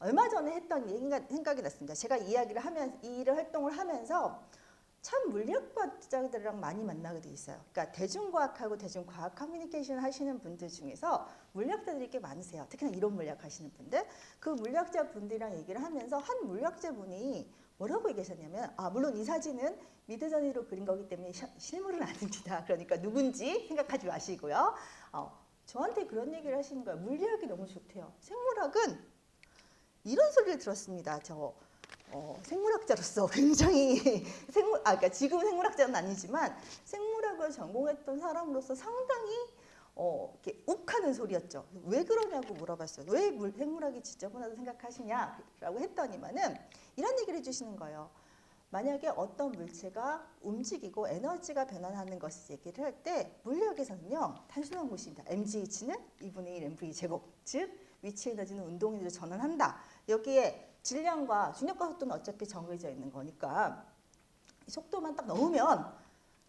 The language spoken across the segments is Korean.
얼마 전에 했던 생각이 났습니다. 제가 이 일을 활동을 하면서 참 물리학과자들이랑 많이 만나게 돼 있어요. 그러니까 대중과학하고 대중과학 커뮤니케이션 하시는 분들 중에서 물리학자들이 꽤 많으세요. 특히나 이론 물리학 하시는 분들. 그 물리학자 분들이랑 얘기를 하면서 한 물리학자 분이 뭐라고 얘기하셨냐면, 물론 이 사진은 미드저니로 그린 거기 때문에 실물은 아닙니다. 그러니까 누군지 생각하지 마시고요. 저한테 그런 얘기를 하시는 거예요. 물리학이 너무 좋대요. 생물학은 이런 소리를 들었습니다. 생물학자로서 굉장히 그러니까 지금 생물학자는 아니지만 생물학을 전공했던 사람으로서 상당히 이렇게 욱하는 소리였죠. 왜 그러냐고 물어봤어요. 왜 생물학이 지저분하다고 생각하시냐라고 했더니만은 이런 얘기를 해주시는 거예요. 만약에 어떤 물체가 움직이고 에너지가 변환하는 것을 얘기를 할 때 물리학에서는요 단순한 것입니다. mgh는 2분의 1 mv 제곱, 즉 위치 에너지는 운동 에너지로 전환한다. 여기에 질량과 중력과 속도는 어차피 정해져 있는 거니까 속도만 딱 넣으면,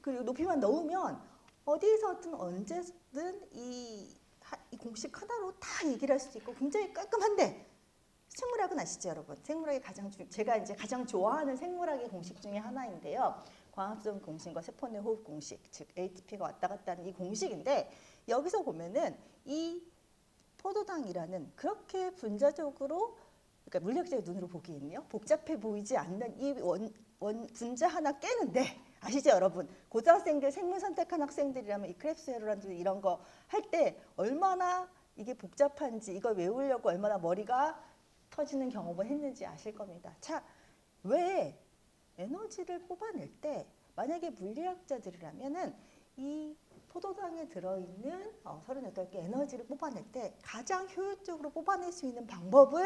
그리고 높이만 넣으면 어디서든 언제든 이 공식 하나로 다 얘기를 할 수 있고 굉장히 깔끔한데, 생물학은 아시죠, 여러분? 생물학이 제가 이제 가장 좋아하는 생물학의 공식 중에 하나인데요. 광합성 공식과 세포 내 호흡 공식, 즉 ATP가 왔다 갔다 하는 이 공식인데, 여기서 보면은 이 포도당이라는 그렇게 분자적으로, 그러니까 물리학자의 눈으로 보기에는요 복잡해 보이지 않는 이 분자 하나 깨는데, 아시죠 여러분? 고등학생들 생물 선택한 학생들이라면 이 크랩스 헤로란드 이런 거 할 때 얼마나 이게 복잡한지, 이걸 외우려고 얼마나 머리가 터지는 경험을 했는지 아실 겁니다. 자, 왜 에너지를 뽑아낼 때 만약에 물리학자들이라면은 이 포도당에 들어있는 38개 에너지를 뽑아낼 때 가장 효율적으로 뽑아낼 수 있는 방법을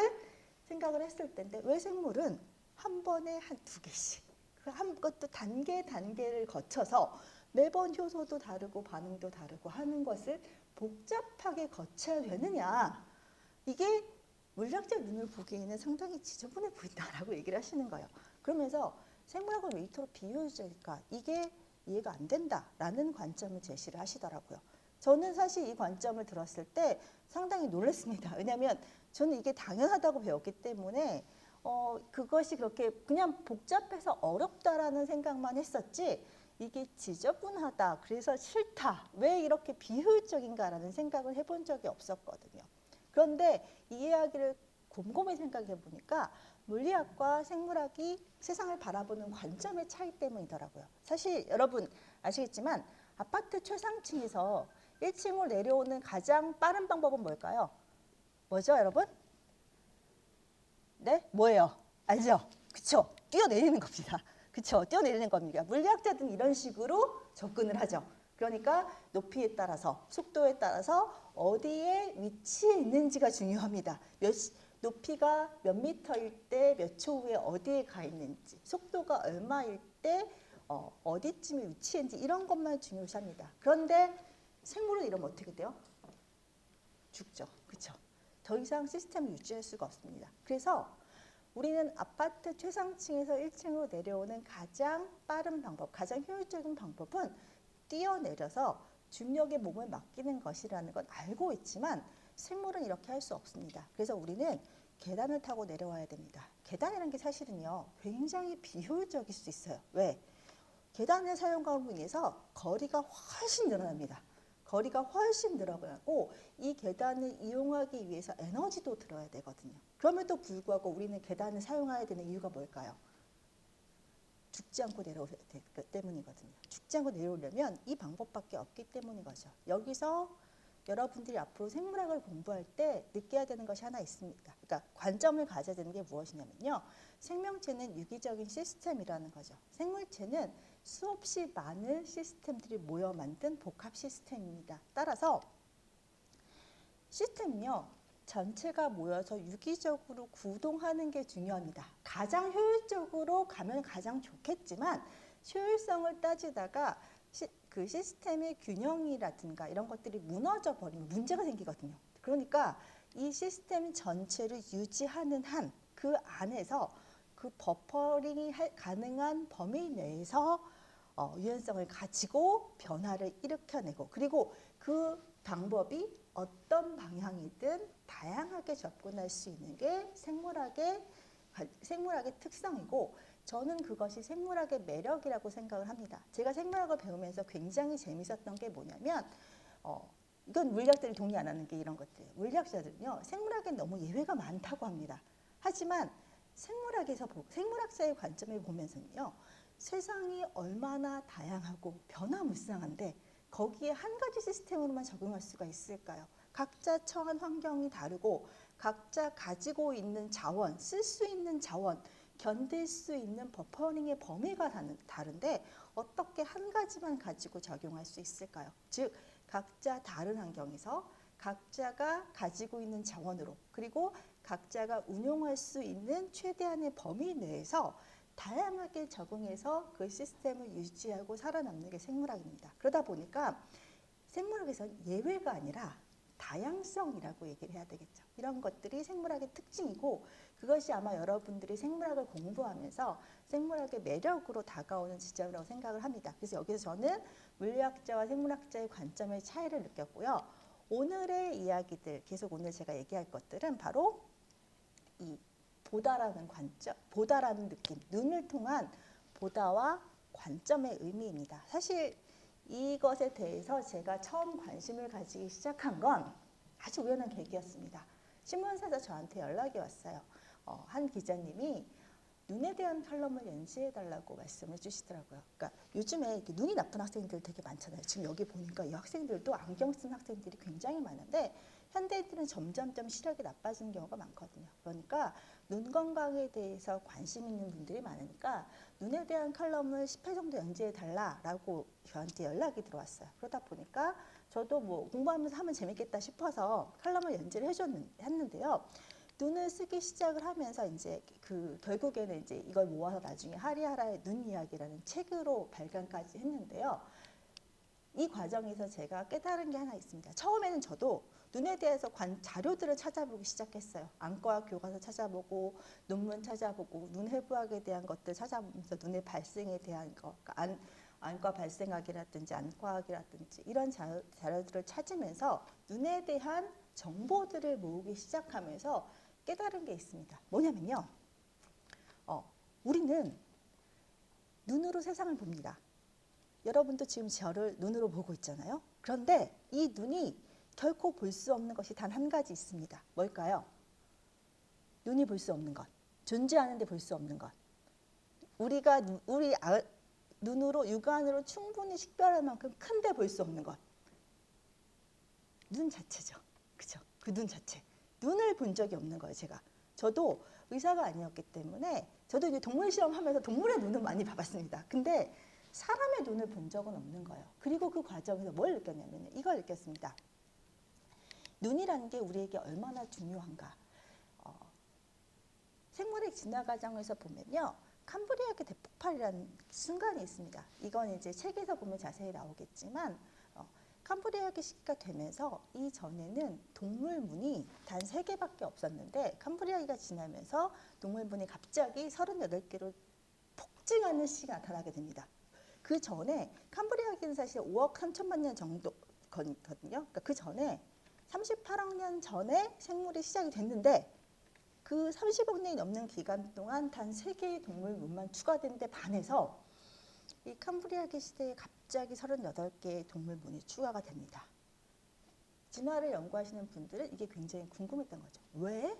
생각을 했을 텐데, 왜 생물은 한 번에 한 2개씩 한 것도 단계를 거쳐서 매번 효소도 다르고 반응도 다르고 하는 것을 복잡하게 거쳐야 되느냐, 이게 물리학자 눈을 보기에는 상당히 지저분해 보인다라고 얘기를 하시는 거예요. 그러면서 생물학을 왜 이토록 비효율적일까, 이게 이해가 안 된다라는 관점을 제시를 하시더라고요. 저는 사실 이 관점을 들었을 때 상당히 놀랐습니다. 왜냐하면 저는 이게 당연하다고 배웠기 때문에 그것이 그렇게 그냥 복잡해서 어렵다라는 생각만 했었지, 이게 지저분하다, 그래서 싫다, 왜 이렇게 비효율적인가라는 생각을 해본 적이 없었거든요. 그런데 이 이야기를 곰곰이 생각해 보니까 물리학과 생물학이 세상을 바라보는 관점의 차이 때문이더라고요. 사실 여러분 아시겠지만 아파트 최상층에서 1층으로 내려오는 가장 빠른 방법은 뭘까요? 뭐죠, 여러분? 네? 뭐예요? 알죠? 그쵸? 뛰어내리는 겁니다. 그쵸? 뛰어내리는 겁니다. 물리학자들은 이런 식으로 접근을 하죠. 그러니까 높이에 따라서, 속도에 따라서 어디에 위치해 있는지가 중요합니다. 높이가 몇 미터일 때 몇 초 후에 어디에 가 있는지, 속도가 얼마일 때 어디쯤에 위치했는지, 이런 것만 중요시합니다. 그런데 생물은 이러면 어떻게 돼요? 죽죠. 그렇죠? 더 이상 시스템을 유지할 수가 없습니다. 그래서 우리는 아파트 최상층에서 1층으로 내려오는 가장 빠른 방법, 가장 효율적인 방법은 뛰어내려서 중력에 몸을 맡기는 것이라는 건 알고 있지만 생물은 이렇게 할 수 없습니다. 그래서 우리는 계단을 타고 내려와야 됩니다. 계단이라는 게 사실은요 굉장히 비효율적일 수 있어요. 왜? 계단을 사용함으로 인해서 거리가 훨씬 늘어납니다. 거리가 훨씬 늘어나고 이 계단을 이용하기 위해서 에너지도 들어야 되거든요. 그럼에도 불구하고 우리는 계단을 사용해야 되는 이유가 뭘까요? 죽지 않고 내려오기 때문이거든요. 죽지 않고 내려오려면 이 방법밖에 없기 때문인 거죠. 여기서 여러분들이 앞으로 생물학을 공부할 때 느껴야 되는 것이 하나 있습니다. 그러니까 관점을 가져야 되는 게 무엇이냐면요. 생명체는 유기적인 시스템이라는 거죠. 생물체는 수없이 많은 시스템들이 모여 만든 복합 시스템입니다. 따라서 시스템은요, 전체가 모여서 유기적으로 구동하는 게 중요합니다. 가장 효율적으로 가면 가장 좋겠지만 효율성을 따지다가 그 시스템의 균형이라든가 이런 것들이 무너져 버리면 문제가 생기거든요. 그러니까 이 시스템 전체를 유지하는 한 그 안에서 그 버퍼링이 가능한 범위 내에서 유연성을 가지고 변화를 일으켜내고, 그리고 그 방법이 어떤 방향이든 다양하게 접근할 수 있는 게 생물학의 특성이고, 저는 그것이 생물학의 매력이라고 생각을 합니다. 제가 생물학을 배우면서 굉장히 재밌었던 게 뭐냐면, 이건 물리학자들이 동의 안 하는 게 이런 것들이에요. 물리학자들은요, 생물학에 너무 예외가 많다고 합니다. 하지만 생물학자의 관점을 보면서는요, 세상이 얼마나 다양하고 변화무쌍한데 거기에 한 가지 시스템으로만 적용할 수가 있을까요? 각자 처한 환경이 다르고 각자 가지고 있는 자원, 쓸 수 있는 자원, 견딜 수 있는 버퍼링의 범위가 다른데 어떻게 한 가지만 가지고 적용할 수 있을까요? 즉, 각자 다른 환경에서 각자가 가지고 있는 자원으로, 그리고 각자가 운용할 수 있는 최대한의 범위 내에서 다양하게 적응해서 그 시스템을 유지하고 살아남는 게 생물학입니다. 그러다 보니까 생물학에서는 예외가 아니라 다양성이라고 얘기를 해야 되겠죠. 이런 것들이 생물학의 특징이고, 그것이 아마 여러분들이 생물학을 공부하면서 생물학의 매력으로 다가오는 지점이라고 생각을 합니다. 그래서 여기서 저는 물리학자와 생물학자의 관점의 차이를 느꼈고요. 오늘의 이야기들, 계속 오늘 제가 얘기할 것들은 바로 이 보다라는 관점, 보다라는 느낌, 눈을 통한 보다와 관점의 의미입니다. 사실 이것에 대해서 제가 처음 관심을 가지기 시작한 건 아주 우연한 계기였습니다. 신문사에서 저한테 연락이 왔어요. 한 기자님이 눈에 대한 칼럼을 연재해달라고 말씀을 주시더라고요. 그러니까 요즘에 이렇게 눈이 나쁜 학생들 되게 많잖아요. 지금 여기 보니까 이 학생들도 안경 쓴 학생들이 굉장히 많은데, 현대인들은 점점점 시력이 나빠지는 경우가 많거든요. 그러니까 눈 건강에 대해서 관심 있는 분들이 많으니까 눈에 대한 칼럼을 10회 정도 연재해달라고 저한테 연락이 들어왔어요. 그러다 보니까 저도 뭐 공부하면서 하면 재밌겠다 싶어서 칼럼을 연재를 했는데요. 눈을 쓰기 시작을 하면서 이제 결국에는 이제 이걸 모아서 나중에 하리하라의 눈 이야기라는 책으로 발간까지 했는데요. 이 과정에서 제가 깨달은 게 하나 있습니다. 처음에는 저도 눈에 대해서 자료들을 찾아보기 시작했어요. 안과 교과서 찾아보고 논문 찾아보고 눈 해부학에 대한 것들 찾아보면서 눈의 발생에 대한 거, 그러니까 안과 발생학이라든지 안과학이라든지 이런 자료들을 찾으면서 눈에 대한 정보들을 모으기 시작하면서 깨달은 게 있습니다. 뭐냐면요, 우리는 눈으로 세상을 봅니다. 여러분도 지금 저를 눈으로 보고 있잖아요. 그런데 이 눈이 결코 볼 수 없는 것이 단 한 가지 있습니다. 뭘까요? 눈이 볼 수 없는 것, 존재하는데 볼 수 없는 것. 우리가 눈으로 육안으로 충분히 식별할 만큼 큰데 볼 수 없는 것. 눈 자체죠. 그죠? 그 눈 자체. 눈을 본 적이 없는 거예요, 제가. 저도 의사가 아니었기 때문에 저도 이제 동물 실험하면서 동물의 눈은 많이 봐봤습니다. 근데 사람의 눈을 본 적은 없는 거예요. 그리고 그 과정에서 뭘 느꼈냐면 이걸 느꼈습니다. 눈이라는 게 우리에게 얼마나 중요한가. 생물의 진화 과정에서 보면요, 캄브리아계 대폭발이라는 순간이 있습니다. 이건 이제 책에서 보면 자세히 나오겠지만 캄브리아계 시기가 되면서 이전에는 동물문이 단 3개밖에 없었는데 캄브리아계가 지나면서 동물문이 갑자기 38개로 폭증하는 시기가 나타나게 됩니다. 그 전에 캄브리아계는 사실 5억 3천만 년 정도거든요. 그러니까 그 전에 38억 년 전에 생물이 시작이 됐는데 그 30억 년이 넘는 기간 동안 단 3개의 동물문만 추가된 데 반해서 이 캄브리아계 시대에 갑자기 38개의 동물문이 추가가 됩니다. 진화를 연구하시는 분들은 이게 굉장히 궁금했던 거죠. 왜?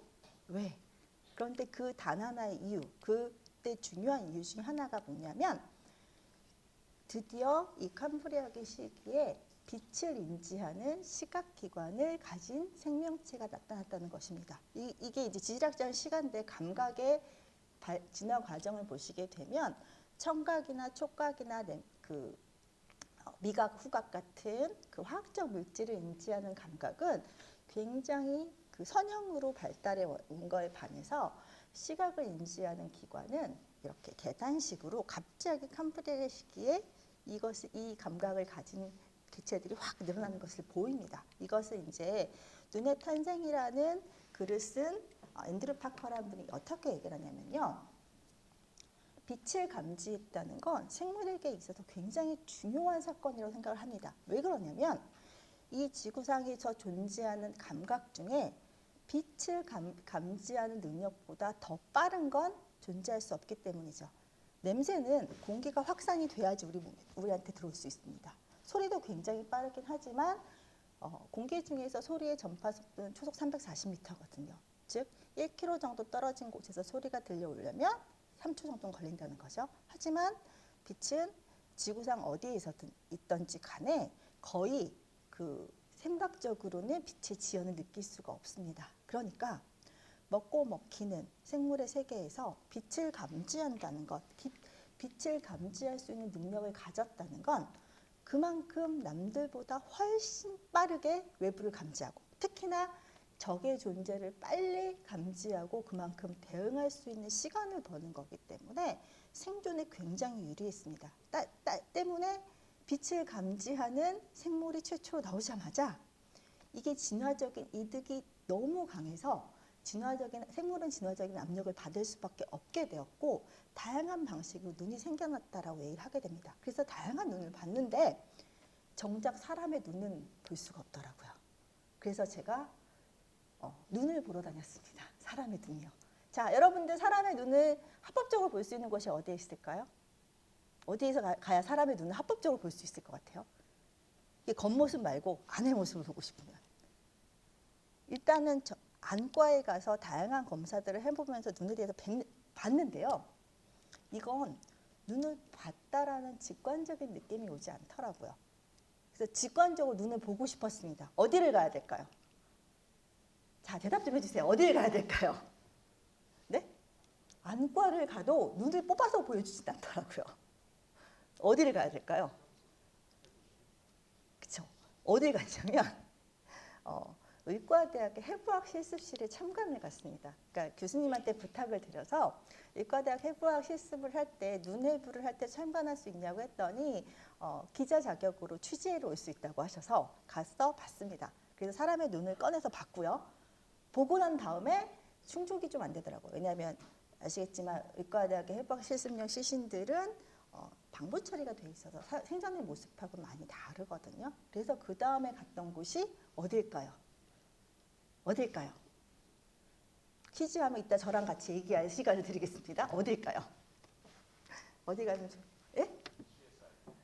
그런데 그 단 하나의 이유, 그때 중요한 이유 중에 하나가 뭐냐면 드디어 이 캄브리아계 시기에 빛을 인지하는 시각기관을 가진 생명체가 나타났다는 것입니다. 이게 이제 지질학자는 시간대 감각의 진화 과정을 보시게 되면 청각이나 촉각이나 미각, 후각 같은 그 화학적 물질을 인지하는 감각은 굉장히 그 선형으로 발달해 온 거에 반해서 시각을 인지하는 기관은 이렇게 계단식으로 갑자기 캄브리아계 시기에 이 감각을 가진 개체들이 확 늘어나는 것을 보입니다. 이것을 이제 눈의 탄생이라는 글을 쓴 앤드류 파커라는 분이 어떻게 얘기를 하냐면요. 빛을 감지했다는 건 생물에게 있어서 굉장히 중요한 사건이라고 생각을 합니다. 왜 그러냐면 이 지구상에서 존재하는 감각 중에 빛을 감지하는 능력보다 더 빠른 건 존재할 수 없기 때문이죠. 냄새는 공기가 확산이 돼야지 우리한테 들어올 수 있습니다. 소리도 굉장히 빠르긴 하지만 공기 중에서 소리의 전파 속도는 초속 340m거든요. 즉 1km 정도 떨어진 곳에서 소리가 들려오려면 3초 정도 걸린다는 거죠. 하지만 빛은 지구상 어디에 있든지 간에 거의 그 생각적으로는 빛의 지연을 느낄 수가 없습니다. 그러니까 먹고 먹히는 생물의 세계에서 빛을 감지한다는 것, 빛을 감지할 수 있는 능력을 가졌다는 건 그만큼 남들보다 훨씬 빠르게 외부를 감지하고 특히나 적의 존재를 빨리 감지하고 그만큼 대응할 수 있는 시간을 버는 거기 때문에 생존에 굉장히 유리했습니다. 때문에 빛을 감지하는 생물이 최초로 나오자마자 이게 진화적인 이득이 너무 강해서 생물은 진화적인 압력을 받을 수밖에 없게 되었고 다양한 방식으로 눈이 생겨났다라고 얘기를 하게 됩니다. 그래서 다양한 눈을 봤는데 정작 사람의 눈은 볼 수가 없더라고요. 그래서 제가 눈을 보러 다녔습니다. 사람의 눈이요. 자, 여러분들 사람의 눈을 합법적으로 볼 수 있는 곳이 어디에 있을까요? 어디에서 가야 사람의 눈을 합법적으로 볼 수 있을 것 같아요? 이게 겉모습 말고 안의 모습을 보고 싶으면 일단은 안과에 가서 다양한 검사들을 해보면서 눈에 대해서 봤는데요. 이건 눈을 봤다라는 직관적인 느낌이 오지 않더라고요. 그래서 직관적으로 눈을 보고 싶었습니다. 어디를 가야 될까요? 자, 대답 좀 해주세요. 어디를 가야 될까요? 네? 안과를 가도 눈을 뽑아서 보여주진 않더라고요. 어디를 가야 될까요? 그쵸? 어딜 가냐면 의과대학의 해부학 실습실에 참관을 갔습니다. 그러니까 교수님한테 부탁을 드려서 의과대학 해부학 실습을 할 때 눈 해부를 할 때 참관할 수 있냐고 했더니 기자 자격으로 취재로 올 수 있다고 하셔서 가서 봤습니다. 그래서 사람의 눈을 꺼내서 봤고요. 보고 난 다음에 충족이 좀 안 되더라고요. 왜냐하면 아시겠지만 의과대학의 해부학 실습용 시신들은 방부 처리가 돼 있어서 생전의 모습하고 많이 다르거든요. 그래서 그 다음에 갔던 곳이 어딜까요? 어딜까요? 퀴즈하면 이따 저랑 같이 얘기할 시간을 드리겠습니다. 어딜까요? 어디 가면 예?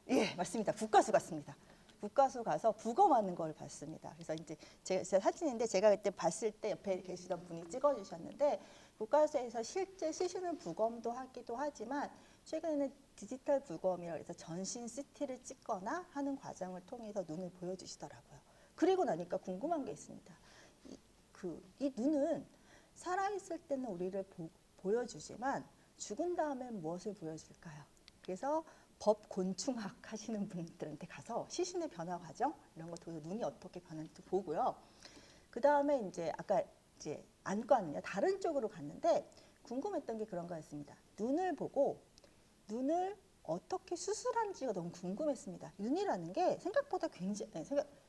예, 맞습니다. 국가수 갔습니다. 국가수 가서 부검하는 걸 봤습니다. 그래서 이제 제가 사진인데 제가 그때 봤을 때 옆에 계시던 분이 찍어주셨는데 국가수에서 실제 시신을 부검도 하기도 하지만 최근에는 디지털 부검이라고 해서 전신 CT를 찍거나 하는 과정을 통해서 눈을 보여주시더라고요. 그리고 나니까 궁금한 게 있습니다. 이 눈은 살아있을 때는 우리를 보여주지만 죽은 다음엔 무엇을 보여줄까요? 그래서 법곤충학 하시는 분들한테 가서 시신의 변화 과정 이런 거 통해서 눈이 어떻게 변하는지 보고요. 그 다음에 이제 아까 이제 안과는요 다른 쪽으로 갔는데 궁금했던 게 그런 거였습니다. 눈을 보고 눈을 어떻게 수술하는지가 너무 궁금했습니다. 눈이라는 게 생각보다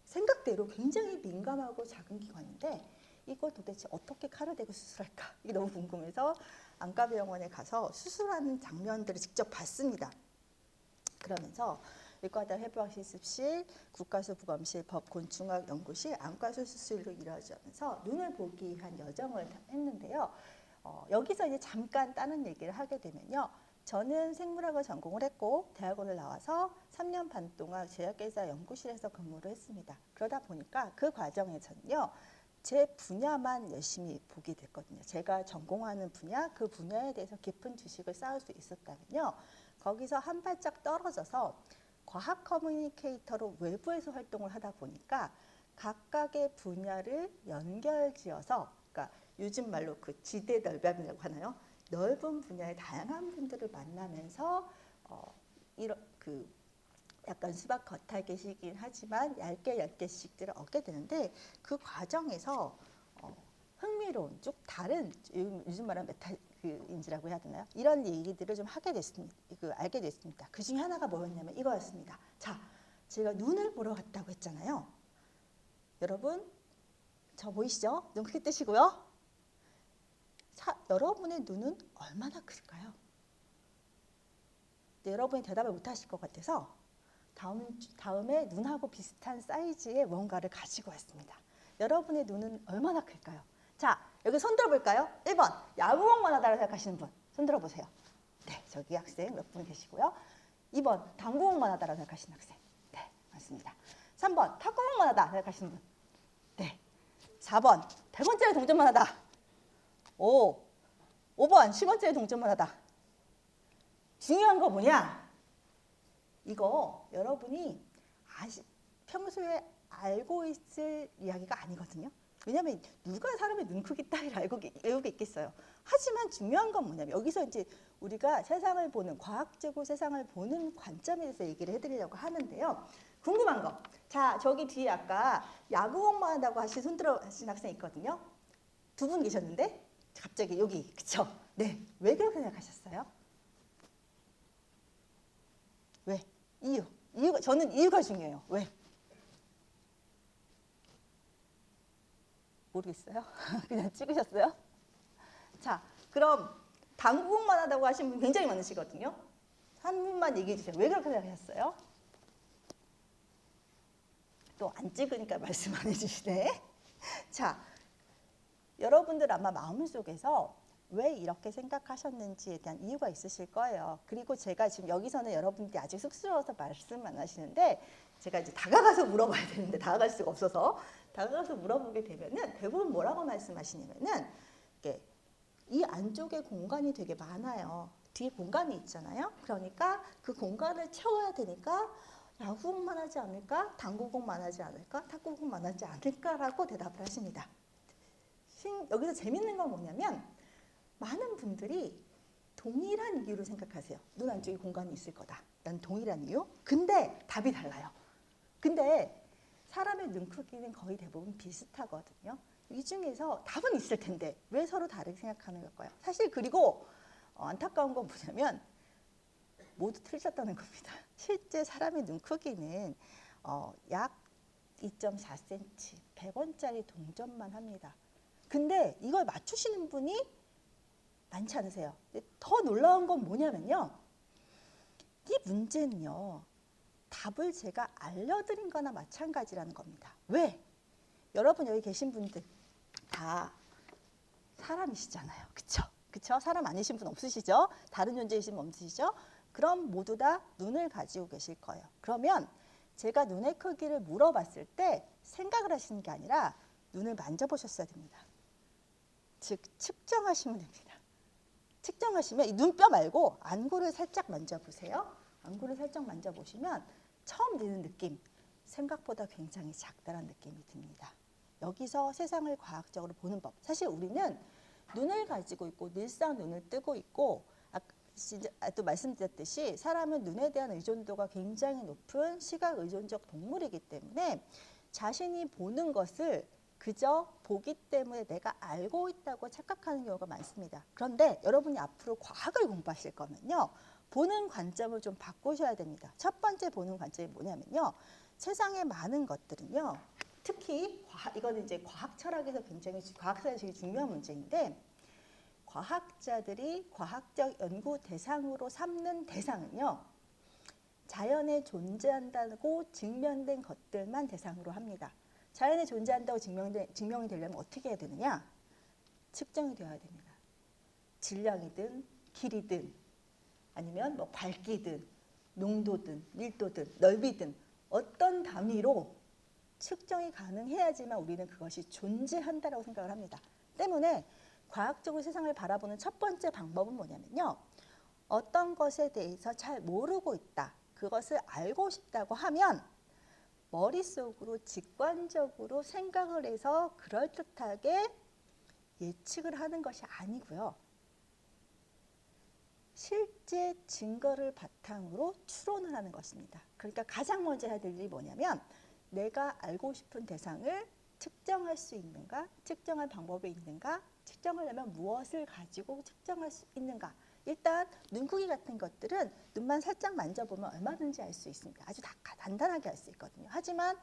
생각대로 굉장히 민감하고 작은 기관인데 이걸 도대체 어떻게 칼을 대고 수술할까? 이게 너무 궁금해서 안과병원에 가서 수술하는 장면들을 직접 봤습니다. 그러면서 의과대학 해부학 실습실, 국가수 부검실, 법곤충학 연구실, 안과수 수술로 이루어지면서 눈을 보기 위한 여정을 했는데요. 여기서 이제 잠깐 다른 얘기를 하게 되면요. 저는 생물학을 전공을 했고 대학원을 나와서 3년 반 동안 제약회사 연구실에서 근무를 했습니다. 그러다 보니까 그 과정에서는요. 제 분야만 열심히 보게 됐거든요. 제가 전공하는 분야, 그 분야에 대해서 깊은 지식을 쌓을 수 있었다면요. 거기서 한 발짝 떨어져서 과학 커뮤니케이터로 외부에서 활동을 하다 보니까 각각의 분야를 연결지어서 그러니까 요즘 말로 그 지대 넓이라고 하나요? 넓은 분야의 다양한 분들을 만나면서 약간 수박 겉핥기식이긴 하지만 얇게씩들을 얻게 되는데 그 과정에서 흥미로운 쭉 다른 요즘 말하는 메타인지라고 해야 되나요? 이런 얘기들을 좀 하게 됐습니다. 알게 됐습니다. 그 중에 하나가 뭐였냐면 이거였습니다. 자, 제가 눈을 보러 갔다고 했잖아요. 여러분, 저 보이시죠? 눈 크게 뜨시고요. 여러분의 눈은 얼마나 클까요? 네, 여러분이 대답을 못 하실 것 같아서 다음에 눈하고 비슷한 사이즈의 뭔가를 가지고 왔습니다. 여러분의 눈은 얼마나 클까요? 자, 여기 손 들어볼까요? 1번, 야구공만 하다고 생각하시는 분, 손 들어보세요. 네, 저기 학생 몇 분 계시고요. 2번, 당구공만 하다고 생각하시는 학생. 네, 맞습니다. 3번, 탁구공만 하다 생각하시는 분. 네. 4번, 100원짜리 동전만 하다. 5번, 10원짜리 동전만 하다. 중요한 거 뭐냐? 이거 여러분이 평소에 알고 있을 이야기가 아니거든요. 왜냐하면 누가 사람의 눈 크기 따위를 알고 있겠어요. 하지만 중요한 건 뭐냐면 여기서 이제 우리가 세상을 보는 과학적으로 세상을 보는 관점에 대해서 얘기를 해드리려고 하는데요. 궁금한 거. 자, 저기 뒤에 아까 야구공만 한다고 손 들어 하신 학생 있거든요. 2분 계셨는데 갑자기 여기 그쵸? 네, 왜 그렇게 생각하셨어요? 왜? 이유가 저는 이유가 중요해요. 왜? 모르겠어요? 그냥 찍으셨어요? 자, 그럼 당구공만 하다고 하신 분 굉장히 많으시거든요. 한 분만 얘기해 주세요. 왜 그렇게 생각하셨어요? 또 안 찍으니까 말씀 안 해주시네. 자, 여러분들 아마 마음속에서 왜 이렇게 생각하셨는지에 대한 이유가 있으실 거예요. 그리고 제가 지금 여기서는 여러분들이 아직 쑥스러워서 말씀 안 하시는데 제가 이제 다가가서 물어봐야 되는데 다가갈 수가 없어서 다가가서 물어보게 되면은 대부분 뭐라고 말씀하시냐면은 이 안쪽에 공간이 되게 많아요. 뒤에 공간이 있잖아요. 그러니까 그 공간을 채워야 되니까 야구공만 하지 않을까? 당구공만 하지 않을까? 탁구공만 하지 않을까라고 대답을 하십니다. 여기서 재밌는 건 뭐냐면 많은 분들이 동일한 이유를 생각하세요. 눈 안쪽에 공간이 있을 거다. 난 동일한 이유. 근데 답이 달라요. 근데 사람의 눈 크기는 거의 대부분 비슷하거든요. 이 중에서 답은 있을 텐데 왜 서로 다르게 생각하는 걸까요? 사실 그리고 안타까운 건 뭐냐면 모두 틀렸다는 겁니다. 실제 사람의 눈 크기는 약 2.4cm, 100원짜리 동전만 합니다. 근데 이걸 맞추시는 분이 많지 않으세요. 더 놀라운 건 뭐냐면요. 이 문제는요. 답을 제가 알려드린 거나 마찬가지라는 겁니다. 왜? 여러분 여기 계신 분들 다 사람이시잖아요. 그쵸? 그쵸? 사람 아니신 분 없으시죠? 다른 존재이신 분 없으시죠? 그럼 모두 다 눈을 가지고 계실 거예요. 그러면 제가 눈의 크기를 물어봤을 때 생각을 하시는 게 아니라 눈을 만져보셨어야 됩니다. 즉 측정하시면 됩니다. 측정하시면 이 눈뼈 말고 안구를 살짝 만져보세요. 안구를 살짝 만져보시면 처음 드는 느낌, 생각보다 굉장히 작다는 느낌이 듭니다. 여기서 세상을 과학적으로 보는 법. 사실 우리는 눈을 가지고 있고 늘상 눈을 뜨고 있고 또 말씀드렸듯이 사람은 눈에 대한 의존도가 굉장히 높은 시각 의존적 동물이기 때문에 자신이 보는 것을 그저 보기 때문에 내가 알고 있다고 착각하는 경우가 많습니다. 그런데 여러분이 앞으로 과학을 공부하실 거면요. 보는 관점을 좀 바꾸셔야 됩니다. 첫 번째 보는 관점이 뭐냐면요. 세상의 많은 것들은요. 특히 이거는 이제 과학 철학에서 굉장히 과학사에서 되게 중요한 문제인데 과학자들이 과학적 연구 대상으로 삼는 대상은요. 자연에 존재한다고 증명된 것들만 대상으로 합니다. 자연에 존재한다고 증명이 되려면 어떻게 해야 되느냐? 측정이 되어야 됩니다. 질량이든 길이든 아니면 뭐 밝기든 농도든 밀도든 넓이든 어떤 단위로 측정이 가능해야지만 우리는 그것이 존재한다라고 생각을 합니다. 때문에 과학적으로 세상을 바라보는 첫 번째 방법은 뭐냐면요. 어떤 것에 대해서 잘 모르고 있다. 그것을 알고 싶다고 하면 머릿속으로 직관적으로 생각을 해서 그럴듯하게 예측을 하는 것이 아니고요. 실제 증거를 바탕으로 추론을 하는 것입니다. 그러니까 가장 먼저 해야 될 일이 뭐냐면 내가 알고 싶은 대상을 측정할 수 있는가, 측정할 방법이 있는가, 측정하려면 무엇을 가지고 측정할 수 있는가. 일단 눈크기 같은 것들은 눈만 살짝 만져보면 얼마든지 알 수 있습니다. 아주 간단하게 알 수 있거든요. 하지만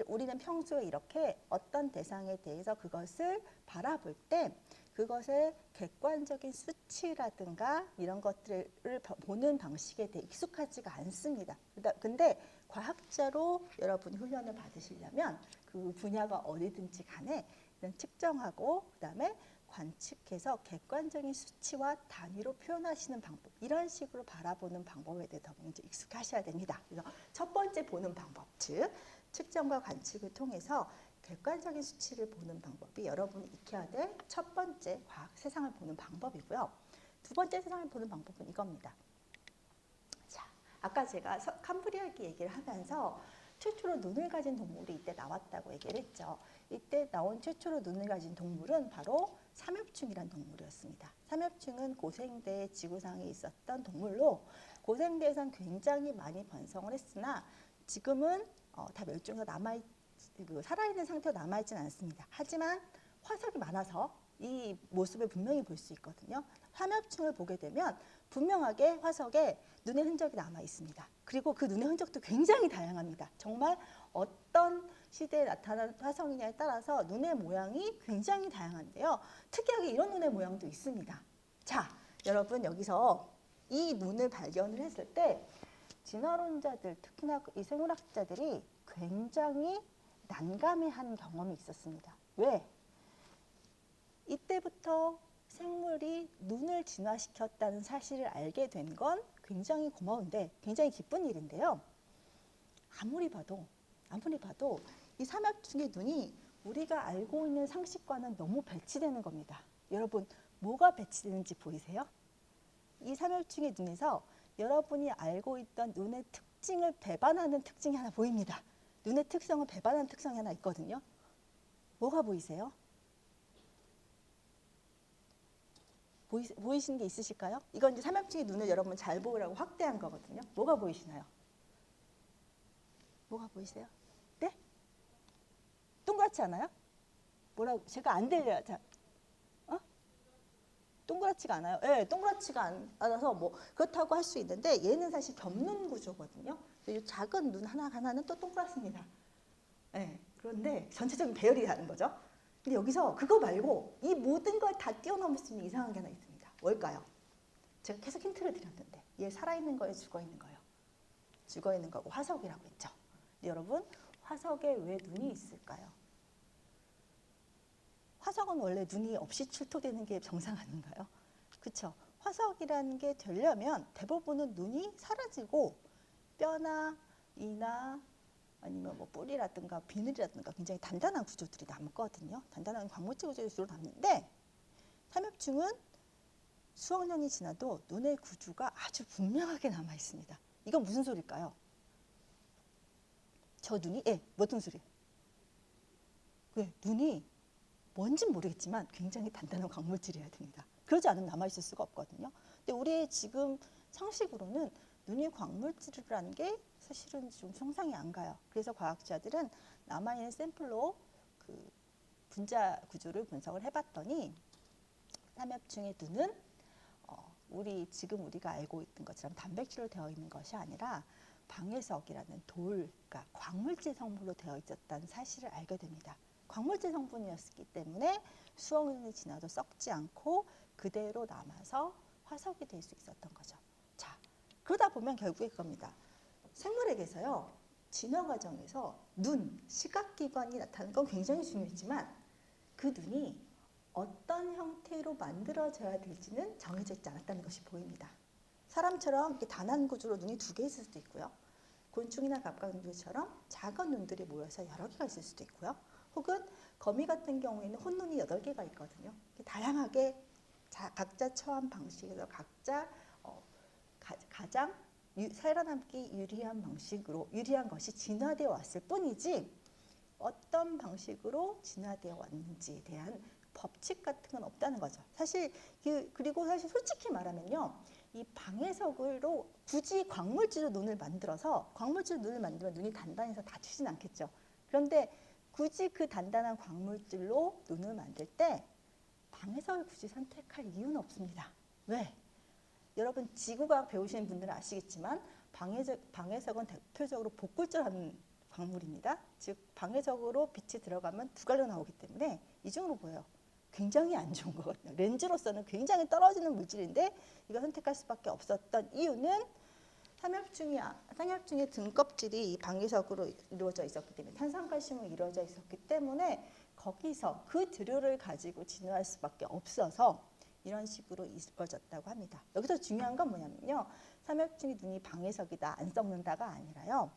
우리는 평소에 이렇게 어떤 대상에 대해서 그것을 바라볼 때 그것의 객관적인 수치라든가 이런 것들을 보는 방식에 대해 익숙하지가 않습니다. 근데 과학자로 여러분이 훈련을 받으시려면 그 분야가 어디든지 간에 일단 측정하고 그다음에 관측해서 객관적인 수치와 단위로 표현하시는 방법, 이런 식으로 바라보는 방법에 대해 더 먼저 익숙하셔야 됩니다. 그래서 첫 번째 보는 방법, 즉 측정과 관측을 통해서 객관적인 수치를 보는 방법이 여러분이 익혀야 될 첫 번째 과학 세상을 보는 방법이고요. 두 번째 세상을 보는 방법은 이겁니다. 자, 아까 제가 캄브리아기 얘기를 하면서 최초로 눈을 가진 동물이 이때 나왔다고 얘기를 했죠. 이때 나온 최초로 눈을 가진 동물은 바로 삼엽충이라는 동물이었습니다. 삼엽충은 고생대 지구상에 있었던 동물로 고생대에선 굉장히 많이 번성을 했으나 지금은 다 멸종해서 살아있는 상태로 남아있지는 않습니다. 하지만 화석이 많아서 이 모습을 분명히 볼 수 있거든요. 삼엽충을 보게 되면 분명하게 화석에 눈의 흔적이 남아 있습니다. 그리고 그 눈의 흔적도 굉장히 다양합니다. 정말 어떤 시대에 나타난 화석이냐에 따라서 눈의 모양이 굉장히 다양한데요. 특이하게 이런 눈의 모양도 있습니다. 자, 여러분 여기서 이 눈을 발견을 했을 때 진화론자들, 특히나 이 생물학자들이 굉장히 난감해한 경험이 있었습니다. 왜? 이때부터 생물이 눈을 진화시켰다는 사실을 알게 된 건 굉장히 고마운데 굉장히 기쁜 일인데요. 아무리 봐도 이 삼엽충의 눈이 우리가 알고 있는 상식과는 너무 배치되는 겁니다. 여러분, 뭐가 배치되는지 보이세요? 이 삼엽충의 눈에서 여러분이 알고 있던 눈의 특징을 배반하는 특징이 하나 보입니다. 눈의 특성을 배반하는 특성이 하나 있거든요. 뭐가 보이세요? 보이시는 게 있으실까요? 이건 이제 삼엽충의 눈을 여러분 잘 보라고 확대한 거거든요. 뭐가 보이시나요? 뭐가 보이세요? 네? 동그랗지 않아요? 뭐라고? 제가 안 들려요. 자, 동그랗지가 않아요. 네, 동그랗지가 않아서 뭐 그렇다고 할 수 있는데 얘는 사실 겹눈 구조거든요. 이 작은 눈 하나하나는 또 동그랗습니다. 네, 그런데 전체적인 배열이 다른 거죠. 근데 여기서 그거 말고 이 모든 걸 다 뛰어넘을 수 있는 이상한 게 하나 있습니다. 뭘까요? 제가 계속 힌트를 드렸는데 얘 살아있는 거예요? 죽어있는 거예요? 죽어있는 거고 화석이라고 했죠. 근데 여러분, 화석에 왜 눈이 있을까요? 화석은 원래 눈이 없이 출토되는 게 정상 아닌가요? 그렇죠? 화석이라는 게 되려면 대부분은 눈이 사라지고 뼈나 이나 아니면 뭐 뿌리라든가 비늘이라든가 굉장히 단단한 구조들이 남거든요. 단단한 광물질 구조들이 주로 남는데 삼엽충은 수억 년이 지나도 눈의 구조가 아주 분명하게 남아 있습니다. 이건 무슨 소리일까요? 저 눈이 무슨 소리? 왜? 눈이 뭔진 모르겠지만 굉장히 단단한 광물질이어야 됩니다. 그러지 않으면 남아있을 수가 없거든요. 근데 우리의 지금 상식으로는 눈이 광물질이라는 게 사실은 좀 상상이 안 가요. 그래서 과학자들은 남아있는 샘플로 그 분자 구조를 분석을 해봤더니 삼엽충의 눈은 지금 우리가 알고 있는 것처럼 단백질로 되어 있는 것이 아니라 방해석이라는 그러니까 광물질 성분으로 되어 있었다는 사실을 알게 됩니다. 광물질 성분이었기 때문에 수억 년이 지나도 썩지 않고 그대로 남아서 화석이 될 수 있었던 거죠. 자, 그러다 보면 결국에 그겁니다. 생물에게서요, 진화 과정에서 눈, 시각기관이 나타나는 건 굉장히 중요했지만 그 눈이 어떤 형태로 만들어져야 될지는 정해져 있지 않았다는 것이 보입니다. 사람처럼 이렇게 단한 구조로 눈이 두 개 있을 수도 있고요. 곤충이나 갑각류처럼 작은 눈들이 모여서 여러 개가 있을 수도 있고요. 혹은 거미 같은 경우에는 혼눈이 8개가 있거든요. 다양하게 각자 처한 방식에서 각자 가장 살아남기 유리한 방식으로 유리한 것이 진화되어 왔을 뿐이지 어떤 방식으로 진화되어 왔는지에 대한 법칙 같은 건 없다는 거죠. 그리고 사실 솔직히 말하면요, 이 방해석으로 굳이 광물질로 눈을 만들어서 광물질로 눈을 만들면 눈이 단단해서 다치진 않겠죠. 그런데 굳이 그 단단한 광물질로 눈을 만들 때 방해석을 굳이 선택할 이유는 없습니다. 왜? 여러분 지구과학 배우시는 분들은 아시겠지만 방해석은 대표적으로 복굴절하는 광물입니다. 즉 방해석으로 빛이 들어가면 두 갈로 나오기 때문에 이중으로 보여요. 굉장히 안 좋은 거거든요. 렌즈로서는 굉장히 떨어지는 물질인데 이걸 선택할 수밖에 없었던 이유는 삼엽중의 등껍질이 이 방해석으로 이루어져 있었기 때문에 탄산칼슘으로 이루어져 있었기 때문에 거기서 그 드류를 가지고 진화할 수밖에 없어서 이런 식으로 이루어졌다고 합니다. 여기서 중요한 건 뭐냐면요. 삼엽중이 눈이 방해석이다, 안 썩는다가 아니라요.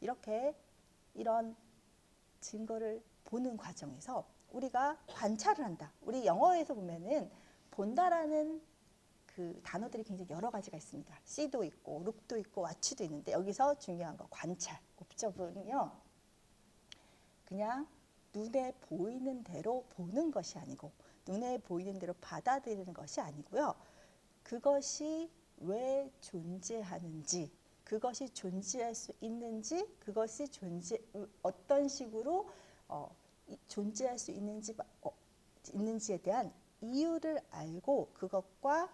이렇게 이런 증거를 보는 과정에서 우리가 관찰을 한다. 우리 영어에서 보면은 본다라는 그 단어들이 굉장히 여러 가지가 있습니다. C도 있고, look도 있고, watch도 있는데 여기서 중요한 거 관찰, observe는요. 그냥 눈에 보이는 대로 보는 것이 아니고 눈에 보이는 대로 받아들이는 것이 아니고요. 그것이 왜 존재하는지, 그것이 존재할 수 있는지, 그것이 어떤 식으로 존재할 수 있는지에 대한 이유를 알고 그것과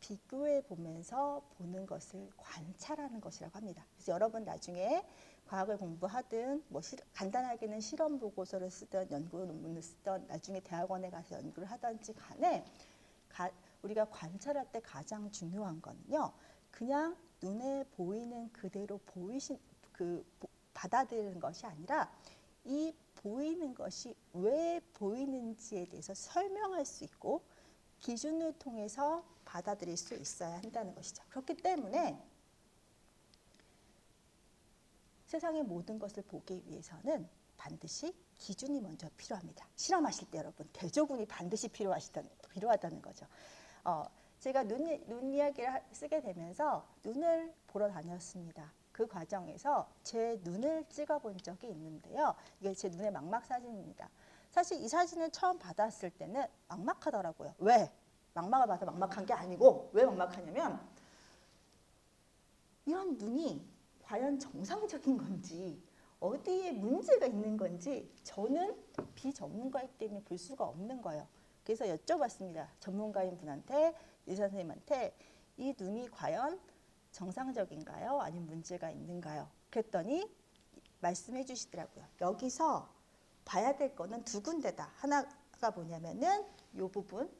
비교해 보면서 보는 것을 관찰하는 것이라고 합니다. 그래서 여러분 나중에 과학을 공부하든 뭐 간단하게는 실험 보고서를 쓰든 연구 논문을 쓰든 나중에 대학원에 가서 연구를 하든지 간에 우리가 관찰할 때 가장 중요한 거는요. 그냥 눈에 보이는 그대로 받아들이는 것이 아니라 이 보이는 것이 왜 보이는지에 대해서 설명할 수 있고 기준을 통해서 받아들일 수 있어야 한다는 것이죠. 그렇기 때문에 세상의 모든 것을 보기 위해서는 반드시 기준이 먼저 필요합니다. 실험하실 때 여러분 대조군이 반드시 필요하다는 거죠. 제가 눈 이야기를 쓰게 되면서 눈을 보러 다녔습니다. 그 과정에서 제 눈을 찍어본 적이 있는데요. 이게 제 눈의 망막 사진입니다. 사실 이 사진을 처음 받았을 때는 막막하더라고요. 왜? 망막을 봐서 막막한 게 아니고 왜 막막하냐면 이런 눈이 과연 정상적인 건지 어디에 문제가 있는 건지 저는 비전문가이기 때문에 볼 수가 없는 거예요. 그래서 여쭤봤습니다. 전문가인 분한테, 의사 선생님한테 이 눈이 과연 정상적인가요? 아니면 문제가 있는가요? 그랬더니 말씀해 주시더라고요. 여기서 봐야 될 거는 두 군데다. 하나가 뭐냐면은 이 부분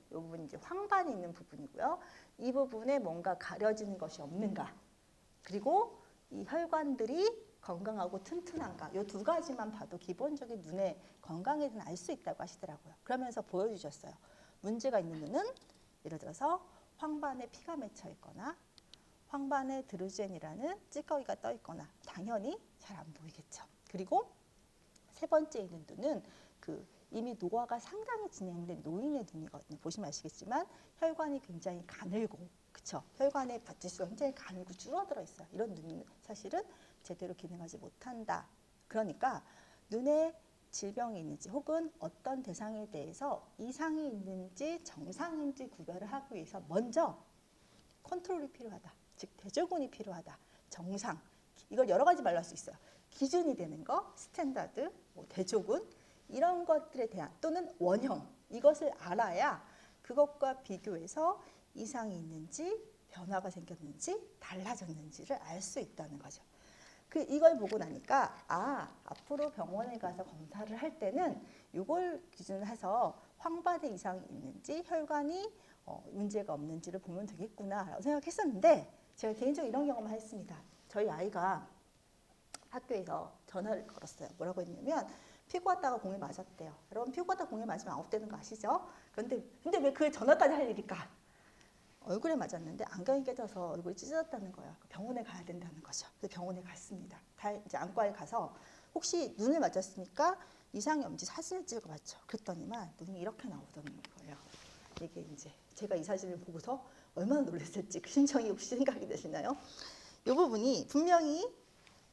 이제 황반이 있는 부분이고요. 이 부분에 뭔가 가려지는 것이 없는가. 그리고 이 혈관들이 건강하고 튼튼한가. 이 두 가지만 봐도 기본적인 눈의 건강에 대해서 알 수 있다고 하시더라고요. 그러면서 보여주셨어요. 문제가 있는 눈은 예를 들어서 황반에 피가 맺혀 있거나 황반에 드루젠이라는 찌꺼기가 떠 있거나 당연히 잘 안 보이겠죠. 그리고 세 번째 있는 눈은 이미 노화가 상당히 진행된 노인의 눈이거든요. 보시면 아시겠지만 혈관이 굉장히 가늘고 그쵸? 혈관의 밭지수가 굉장히 가늘고 줄어들어 있어요. 이런 눈은 사실은 제대로 기능하지 못한다. 그러니까 눈에 질병이 있는지 혹은 어떤 대상에 대해서 이상이 있는지 정상인지 구별을 하기 위해서 먼저 컨트롤이 필요하다. 즉 대조군이 필요하다. 정상. 이걸 여러 가지 말로 할 수 있어요. 기준이 되는 거, 스탠다드, 대조군 이런 것들에 대한 또는 원형 이것을 알아야 그것과 비교해서 이상이 있는지 변화가 생겼는지 달라졌는지를 알 수 있다는 거죠. 이걸 보고 나니까 앞으로 병원에 가서 검사를 할 때는 이걸 기준으로 해서 황반에 이상이 있는지 혈관이 문제가 없는지를 보면 되겠구나라고 생각했었는데 제가 개인적으로 이런 경험을 했습니다. 저희 아이가 학교에서 전화를 걸었어요. 뭐라고 했냐면 피고 왔다가 공에 맞았대요. 여러분 피고 왔다가 공에 맞으면 아웃되는 거 아시죠? 근데 왜 그 전화까지 할 일일까? 얼굴에 맞았는데 안경이 깨져서 얼굴이 찢어졌다는 거예요. 병원에 가야 된다는 거죠. 그래서 병원에 갔습니다. 이제 안과에 가서 혹시 눈을 맞았으니까 이상이 없는지 사진을 찍어봤죠. 그랬더니만 눈이 이렇게 나오더는 거예요. 이게 이제 제가 이 사진을 보고서 얼마나 놀랐을지 그 심정이 혹시 생각이 되시나요? 이 부분이 분명히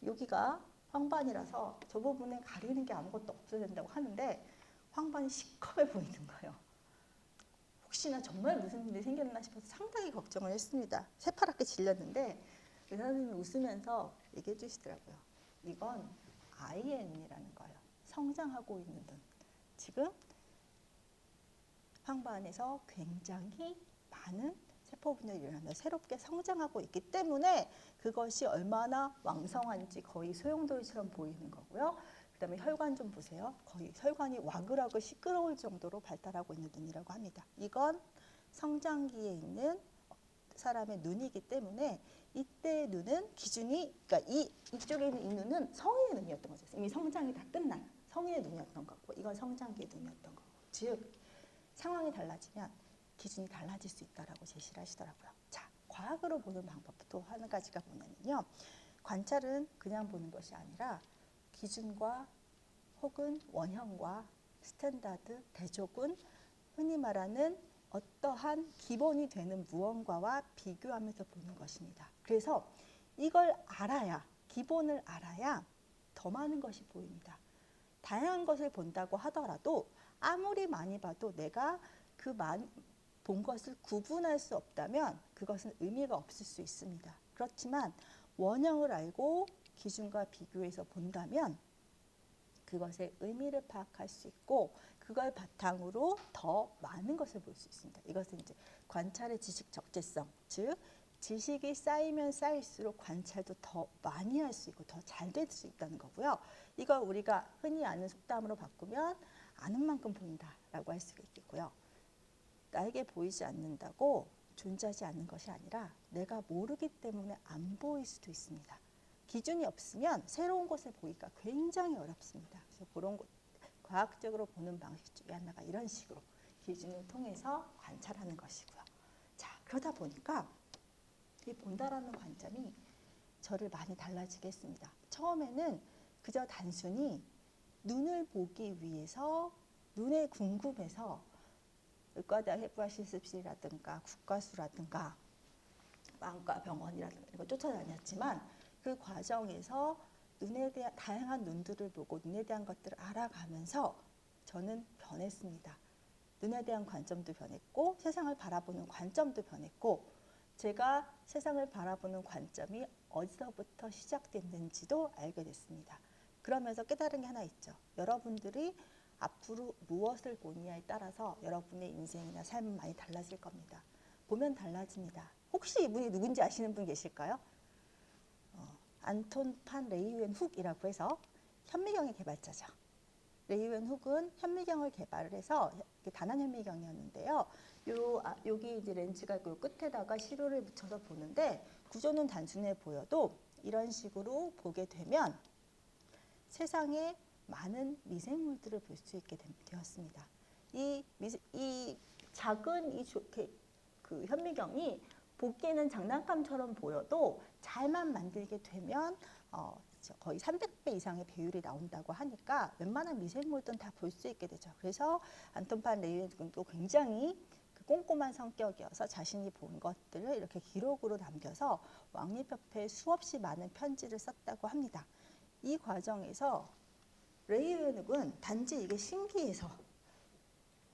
여기가 황반이라서 저 부분에 가리는 게 아무것도 없어야 된다고 하는데 황반이 시커매 보이는 거예요. 혹시나 정말 무슨 일이 생겼나 싶어서 상당히 걱정을 했습니다. 새파랗게 질렸는데 의사 선생님이 웃으면서 얘기해 주시더라고요. 이건 아이의 눈이라는 거예요. 성장하고 있는 눈. 지금 황반에서 굉장히 많은 세포 분열이 일어나며 새롭게 성장하고 있기 때문에 그것이 얼마나 왕성한지 거의 소용돌이처럼 보이는 거고요. 그다음에 혈관 좀 보세요. 거의 혈관이 와글와글 시끄러울 정도로 발달하고 있는 눈이라고 합니다. 이건 성장기에 있는 사람의 눈이기 때문에 이때의 눈은 기준이, 그러니까 이쪽에 있는 이 눈은 성인의 눈이었던 거죠. 이미 성장이 다 끝난 성인의 눈이었던 거고, 이건 성장기의 눈이었던 거고. 즉 상황이 달라지면 기준이 달라질 수 있다라고 제시를 하시더라고요. 자, 과학으로 보는 방법도 한 가지가 뭐냐면요. 관찰은 그냥 보는 것이 아니라 기준과 혹은 원형과 스탠다드, 대조군, 흔히 말하는 어떠한 기본이 되는 무언가와 비교하면서 보는 것입니다. 그래서 이걸 알아야, 기본을 알아야 더 많은 것이 보입니다. 다양한 것을 본다고 하더라도 아무리 많이 봐도 내가 그 본 것을 구분할 수 없다면 그것은 의미가 없을 수 있습니다. 그렇지만 원형을 알고 기준과 비교해서 본다면 그것의 의미를 파악할 수 있고 그걸 바탕으로 더 많은 것을 볼 수 있습니다. 이것은 이제 관찰의 지식 적재성, 즉 지식이 쌓이면 쌓일수록 관찰도 더 많이 할 수 있고 더 잘 될 수 있다는 거고요. 이걸 우리가 흔히 아는 속담으로 바꾸면 아는 만큼 본다라고 할 수가 있겠고요. 나에게 보이지 않는다고 존재하지 않는 것이 아니라 내가 모르기 때문에 안 보일 수도 있습니다. 기준이 없으면 새로운 것을 보기가 굉장히 어렵습니다. 그래서 그런 것, 과학적으로 보는 방식 중에 하나가 이런 식으로 기준을 통해서 관찰하는 것이고요. 자, 그러다 보니까 이 본다라는 관점이 저를 많이 달라지게 했습니다. 처음에는 그저 단순히 눈을 보기 위해서 눈에 궁금해서 의과대학 해부학 실습실이라든가 국가수라든가 만과 병원이라든가 이거 쫓아다녔지만 그 과정에서 눈에 대한 다양한 눈들을 보고 눈에 대한 것들을 알아가면서 저는 변했습니다. 눈에 대한 관점도 변했고 세상을 바라보는 관점도 변했고 제가 세상을 바라보는 관점이 어디서부터 시작됐는지도 알게 됐습니다. 그러면서 깨달은 게 하나 있죠. 여러분들이 앞으로 무엇을 보느냐에 따라서 여러분의 인생이나 삶은 많이 달라질 겁니다. 보면 달라집니다. 혹시 이분이 누군지 아시는 분 계실까요? 안톤 판 레이우엔 훅이라고 해서 현미경의 개발자죠. 레이우엔 훅은 현미경을 개발을 해서 단한 현미경이었는데요. 여기 이제 렌즈가 그 끝에다가 시료를 붙여서 보는데 구조는 단순해 보여도 이런 식으로 보게 되면 세상에 많은 미생물들을 볼 수 있게 되었습니다. 이 작은 그 현미경이 보기에는 장난감처럼 보여도 잘만 만들게 되면 거의 300배 이상의 배율이 나온다고 하니까 웬만한 미생물들은 다 볼 수 있게 되죠. 그래서 안톤 판 레이우엔도 굉장히 꼼꼼한 성격이어서 자신이 본 것들을 이렇게 기록으로 남겨서 왕립협회에 수없이 많은 편지를 썼다고 합니다. 이 과정에서 레이우엔은 단지 이게 신기해서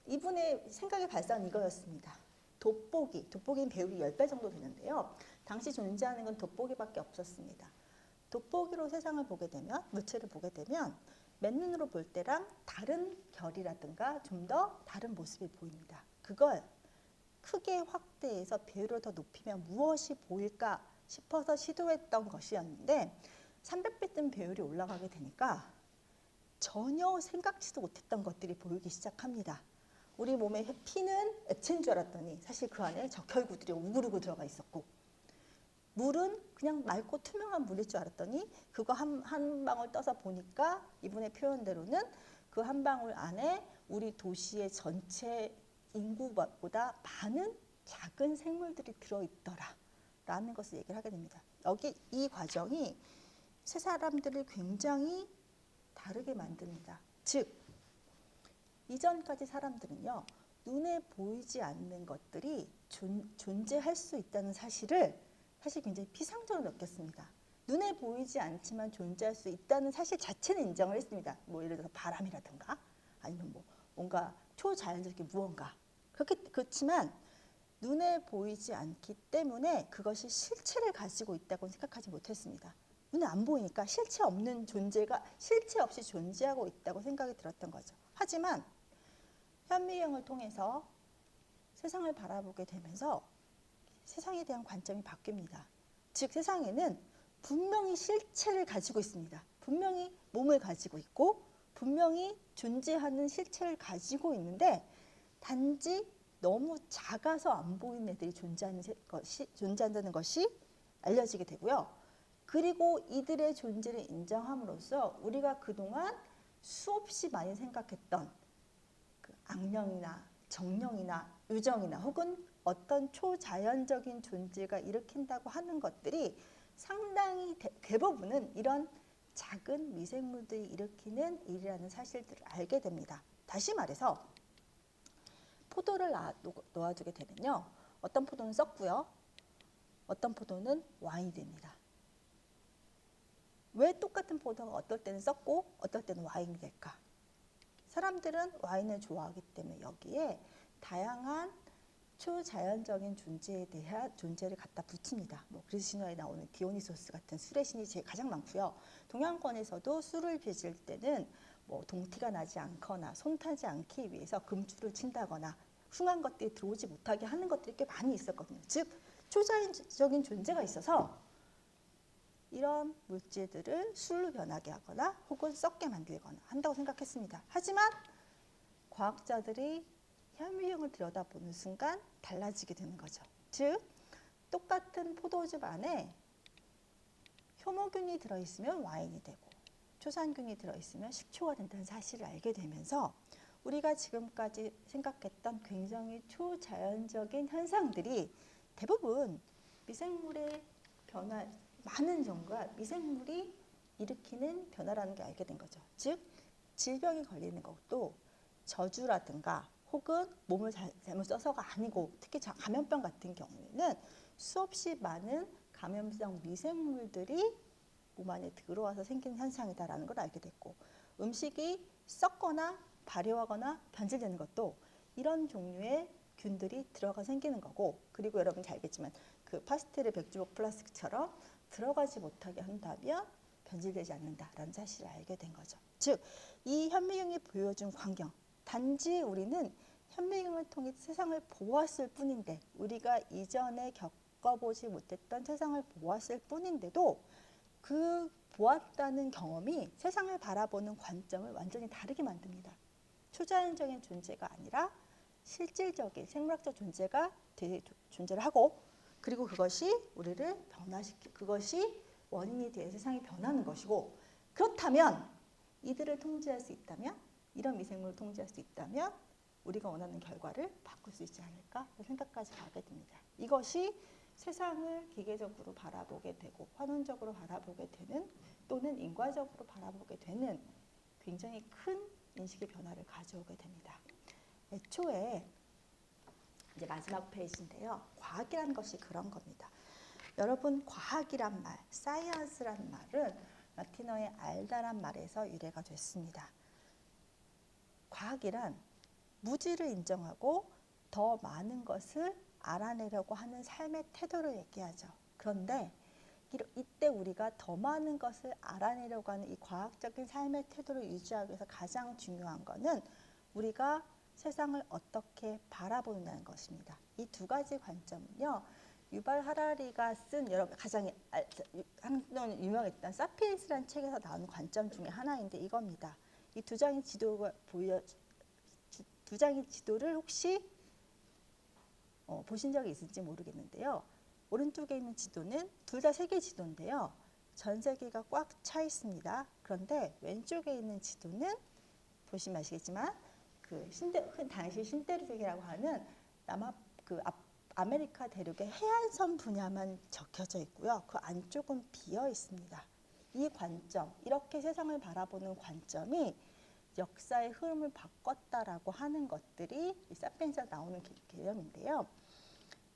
이분의 생각의 발상은 이거였습니다. 돋보기는 배율이 10배 정도 되는데요. 당시 존재하는 건 돋보기밖에 없었습니다. 돋보기로 세상을 보게 되면, 물체를 보게 되면 맨눈으로 볼 때랑 다른 결이라든가 좀 더 다른 모습이 보입니다. 그걸 크게 확대해서 배율을 더 높이면 무엇이 보일까 싶어서 시도했던 것이었는데 300배 뜬 배율이 올라가게 되니까 전혀 생각지도 못했던 것들이 보이기 시작합니다. 우리 몸의 피는 액체인 줄 알았더니 사실 그 안에 적혈구들이 우글우글 들어가 있었고 물은 그냥 맑고 투명한 물일 줄 알았더니 그거 한 방울 떠서 보니까 이분의 표현대로는 그 한 방울 안에 우리 도시의 전체 인구보다 많은 작은 생물들이 들어있더라 라는 것을 얘기를 하게 됩니다. 여기 이 과정이 세 사람들을 굉장히 다르게 만듭니다. 즉 이전까지 사람들은요 눈에 보이지 않는 것들이 존재할 수 있다는 사실을 사실 굉장히 피상적으로 느꼈습니다. 눈에 보이지 않지만 존재할 수 있다는 사실 자체는 인정을 했습니다. 뭐 예를 들어서 바람이라든가 아니면 뭐 뭔가 초자연적인 무언가 그렇지만 눈에 보이지 않기 때문에 그것이 실체를 가지고 있다고 생각하지 못했습니다. 눈에 안 보이니까 실체 없는 존재가 실체 없이 존재하고 있다고 생각이 들었던 거죠. 하지만 현미경을 통해서 세상을 바라보게 되면서 세상에 대한 관점이 바뀝니다. 즉 세상에는 분명히 실체를 가지고 있습니다. 분명히 몸을 가지고 있고 분명히 존재하는 실체를 가지고 있는데 단지 너무 작아서 안 보이는 애들이 존재한다는 것이 알려지게 되고요. 그리고 이들의 존재를 인정함으로써 우리가 그동안 수없이 많이 생각했던 그 악령이나 정령이나 유정이나 혹은 어떤 초자연적인 존재가 일으킨다고 하는 것들이 상당히 대부분은 이런 작은 미생물들이 일으키는 일이라는 사실들을 알게 됩니다. 다시 말해서 포도를 놓아두게 되면요. 어떤 포도는 썩고요. 어떤 포도는 와인이 됩니다. 왜 똑같은 포도가 어떨 때는 썩고 어떨 때는 와인이 될까? 사람들은 와인을 좋아하기 때문에 여기에 다양한 초자연적인 존재에 대한 존재를 갖다 붙입니다. 뭐 그리스 신화에 나오는 디오니소스 같은 술의 신이 제일 가장 많고요. 동양권에서도 술을 빚을 때는 뭐 동티가 나지 않거나 손 타지 않기 위해서 금줄을 친다거나 흉한 것들이 들어오지 못하게 하는 것들이 꽤 많이 있었거든요. 즉 초자연적인 존재가 있어서 이런 물질들을 술로 변하게 하거나 혹은 썩게 만들거나 한다고 생각했습니다. 하지만 과학자들이 현미경을 들여다보는 순간 달라지게 되는 거죠. 즉 똑같은 포도즙 안에 효모균이 들어있으면 와인이 되고 초산균이 들어있으면 식초가 된다는 사실을 알게 되면서 우리가 지금까지 생각했던 굉장히 초자연적인 현상들이 대부분 미생물의 변화, 많은 정도가 미생물이 일으키는 변화라는 게 알게 된 거죠. 즉 질병이 걸리는 것도 저주라든가 혹은 몸을 잘못 써서가 아니고 특히 감염병 같은 경우에는 수없이 많은 감염성 미생물들이 몸 안에 들어와서 생기는 현상이다라는 걸 알게 됐고, 음식이 썩거나 발효하거나 변질되는 것도 이런 종류의 균들이 들어가 생기는 거고, 그리고 여러분 잘 알겠지만 그 파스텔의 백주먹 플라스틱처럼 들어가지 못하게 한다면 변질되지 않는다라는 사실을 알게 된 거죠. 즉 이 현미경이 보여준 광경, 단지 우리는 현미경을 통해 세상을 보았을 뿐인데, 우리가 이전에 겪어보지 못했던 세상을 보았을 뿐인데도 그 보았다는 경험이 세상을 바라보는 관점을 완전히 다르게 만듭니다. 초자연적인 존재가 아니라 실질적인 생물학적 존재가 존재를 하고, 그리고 그것이 우리를 그것이 원인이 되어 세상이 변하는 것이고, 그렇다면 이들을 통제할 수 있다면, 이런 미생물을 통제할 수 있다면 우리가 원하는 결과를 바꿀 수 있지 않을까 생각까지 가게 됩니다. 이것이 세상을 기계적으로 바라보게 되고 환원적으로 바라보게 되는, 또는 인과적으로 바라보게 되는 굉장히 큰 인식의 변화를 가져오게 됩니다. 애초에 이제 마지막 페이지인데요. 과학이라는 것이 그런 겁니다. 여러분, 과학이란 말, 사이언스란 말은 라틴어의 알다란 말에서 유래가 됐습니다. 과학이란 무지를 인정하고 더 많은 것을 알아내려고 하는 삶의 태도를 얘기하죠. 그런데 이때 우리가 더 많은 것을 알아내려고 하는 이 과학적인 삶의 태도를 유지하기 위해서 가장 중요한 것은 우리가 세상을 어떻게 바라보는다는 것입니다. 이 두 가지 관점은요, 유발 하라리가 쓴 여러분 가장 한동안 유명했던 사피엔스라는 책에서 나온 관점 중에 하나인데 이겁니다. 이 두 장의 두 장의 지도를 혹시 보신 적이 있을지 모르겠는데요. 오른쪽에 있는 지도는 둘 다 세계 지도인데요. 전 세계가 꽉 차 있습니다. 그런데 왼쪽에 있는 지도는 보시면 아시겠지만 그 당시 신대륙이라고 하는 아메리카 대륙의 해안선 분야만 적혀져 있고요. 그 안쪽은 비어 있습니다. 이 관점, 이렇게 세상을 바라보는 관점이 역사의 흐름을 바꿨다라고 하는 것들이 이 사피엔스에 나오는 개념인데요.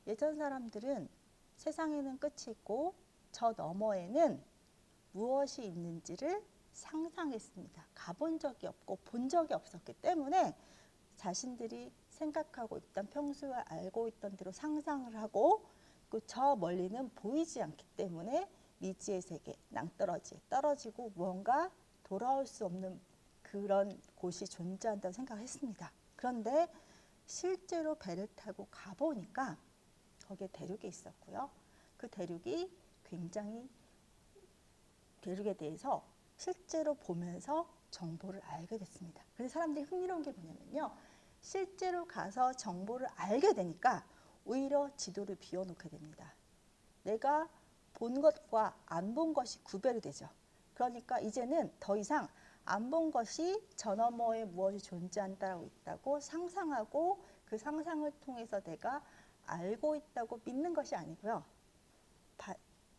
예전 사람들은 세상에는 끝이 있고 저 너머에는 무엇이 있는지를 상상했습니다. 가본 적이 없고 본 적이 없었기 때문에 자신들이 생각하고 있던, 평소에 알고 있던 대로 상상을 하고, 그 저 멀리는 보이지 않기 때문에 미지의 세계, 낭떠러지에 떨어지고 무언가 돌아올 수 없는 그런 곳이 존재한다고 생각했습니다. 그런데 실제로 배를 타고 가보니까 거기에 대륙이 있었고요. 그 대륙에 대해서 실제로 보면서 정보를 알게 됐습니다. 그래서 사람들이 흥미로운 게 뭐냐면요. 실제로 가서 정보를 알게 되니까 오히려 지도를 비워놓게 됩니다. 내가 본 것과 안 본 것이 구별이 되죠. 그러니까 이제는 더 이상 안 본 것이 저 너머에 무엇이 존재한다고 있다고 상상하고 그 상상을 통해서 내가 알고 있다고 믿는 것이 아니고요.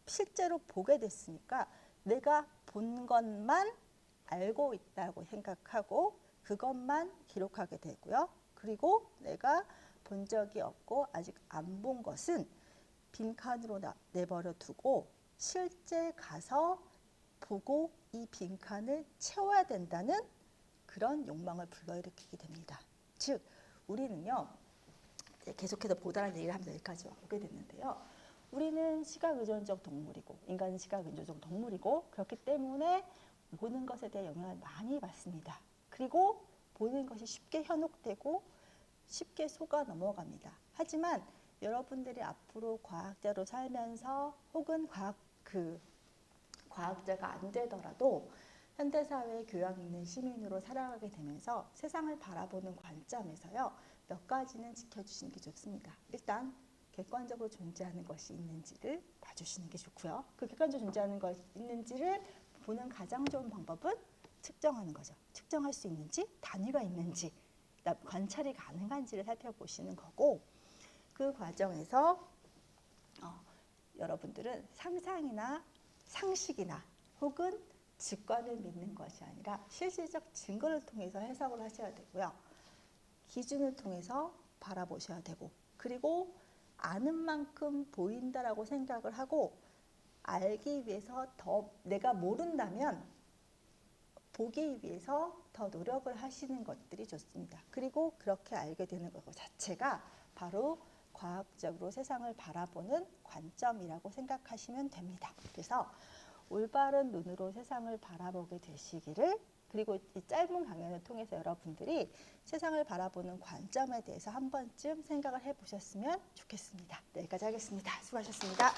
실제로 보게 됐으니까 내가 본 것만 알고 있다고 생각하고 그것만 기록하게 되고요. 그리고 내가 본 적이 없고 아직 안 본 것은 빈칸으로 내버려 두고 실제 가서 보고 이 빈칸을 채워야 된다는 그런 욕망을 불러일으키게 됩니다. 즉 우리는요, 계속해서 보다라는 얘기를 하면서 여기까지 오게 됐는데요. 우리는 시각의존적 동물이고 인간은 시각의존적 동물이고 그렇기 때문에 보는 것에 대해 영향을 많이 받습니다. 그리고 보는 것이 쉽게 현혹되고 쉽게 속아 넘어갑니다. 하지만 여러분들이 앞으로 과학자로 살면서 혹은 과학자가 안 되더라도 현대사회의 교양 있는 시민으로 살아가게 되면서 세상을 바라보는 관점에서요, 몇 가지는 지켜주시는 게 좋습니다. 일단 객관적으로 존재하는 것이 있는지를 봐주시는 게 좋고요. 그 객관적으로 존재하는 것이 있는지를 보는 가장 좋은 방법은 측정하는 거죠. 측정할 수 있는지, 단위가 있는지, 관찰이 가능한지를 살펴보시는 거고, 그 과정에서 여러분들은 상상이나 상식이나 혹은 직관을 믿는 것이 아니라 실질적 증거를 통해서 해석을 하셔야 되고요. 기준을 통해서 바라보셔야 되고, 그리고 아는 만큼 보인다라고 생각을 하고 알기 위해서 더 내가 모른다면 보기 위해서 더 노력을 하시는 것들이 좋습니다. 그리고 그렇게 알게 되는 것 자체가 바로 과학적으로 세상을 바라보는 관점이라고 생각하시면 됩니다. 그래서 올바른 눈으로 세상을 바라보게 되시기를, 그리고 이 짧은 강연을 통해서 여러분들이 세상을 바라보는 관점에 대해서 한 번쯤 생각을 해보셨으면 좋겠습니다. 네, 여기까지 하겠습니다. 수고하셨습니다.